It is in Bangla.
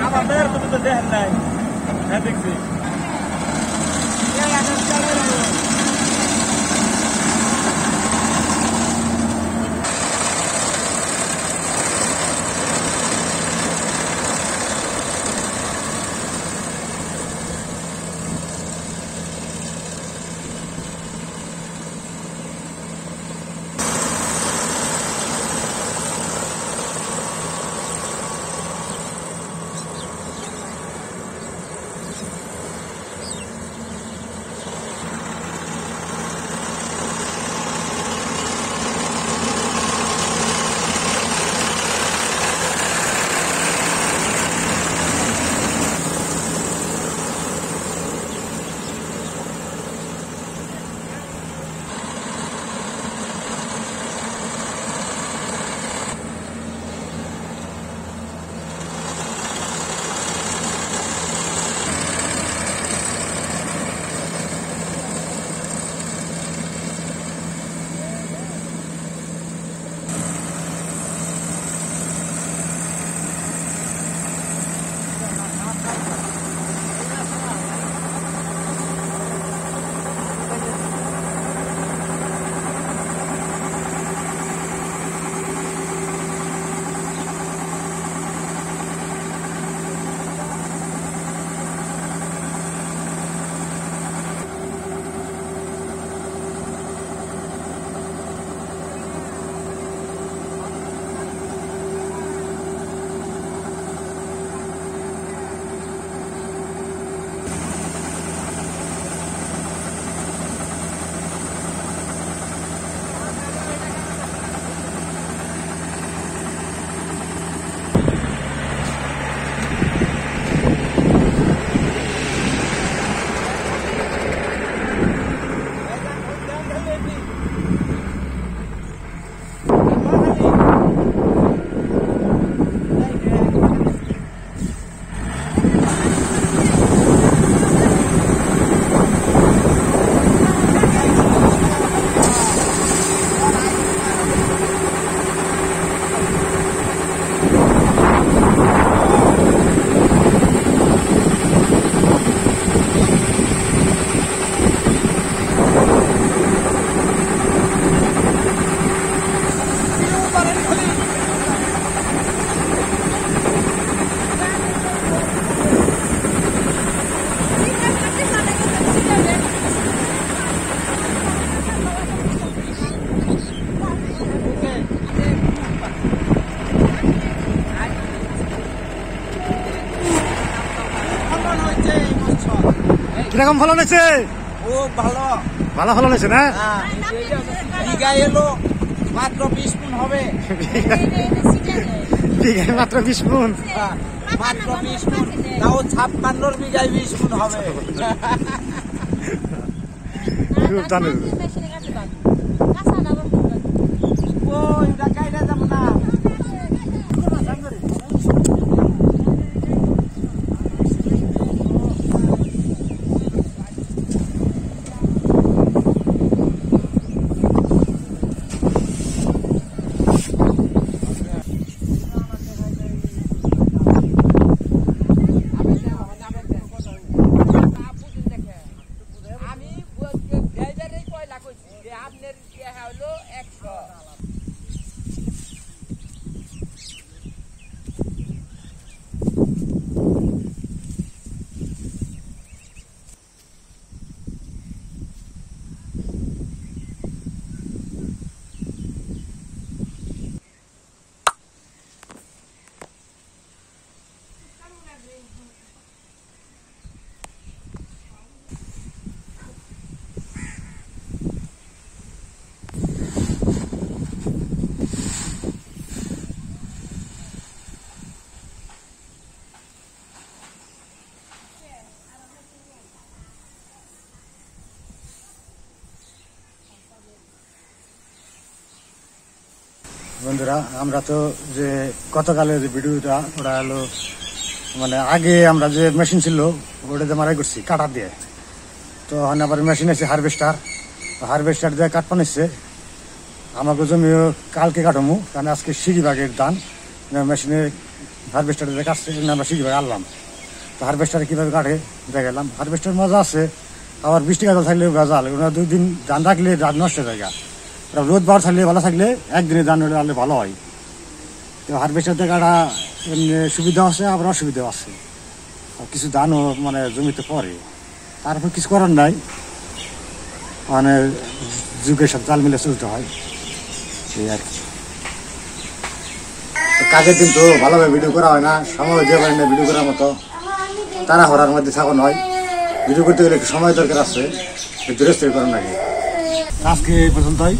আমাদের তুমি তো দেখেন নাই, হ্যাঁ দেখছি। কিরকম ফলন হয়েছে? ও ভালো ভালো ফলন হয়েছে না? বিঘায় এলো মাত্র 20 মণ হবে। বিঘায় মাত্র 20 মণ? মাত্র 20 মণ, তাও 56 বিঘায় 20 মণ হবে। ও এটা কাইটা যাব না। বন্ধুরা, আমরা তো যে গতকালের যে ভিডিওটা ওটা হলো মানে আগে আমরা যে মেশিন ছিল ওটাতে মারাই করছি কাটা দিয়ে, তো আবার মেশিন আছে হারভেস্টার, হারভেস্টার দিয়ে কাটপা নিচ্ছে। আমাকে জমিও কালকে কাটমু, কারণ আজকে সিঁড়িবাগের ধান মেশিনে হারভেস্টার দিয়ে কাটছে, আমরা সিঁড়িবাগে আনলাম। তো হারভেস্টারে কীভাবে কাটে দেখালাম। হারভেস্টার মজা আছে, আবার বৃষ্টি গাজল থাকলে গাজাল, ওরা 2 দিন ধান রাখলে ধান নষ্ট হয়ে যায়। রোদ বার থাকলে ভালো থাকলে একদিনে ধান আনলে ভালো হয়। তো হারভেস্টার দিয়ে কাটা এমনি সুবিধা আছে, আবার অসুবিধাও আছে। কিছু ধানও মানে জমিতে পড়ে, তারপর কিছু করার নাই, মানে যুগের সাথে তাল মিলে চলতে হয় এই আর কি। কাজের দিন তো ভালোভাবে ভিডিও করা হয় না, সময় দিয়ে পারে না ভিডিও করার মতো, তারা হরার মধ্যে থাকা নয়। ভিডিও করতে গেলে একটু সময় দরকার আছে, ধীরে স্থির করার লাগে। আজকে এই পর্যন্তই।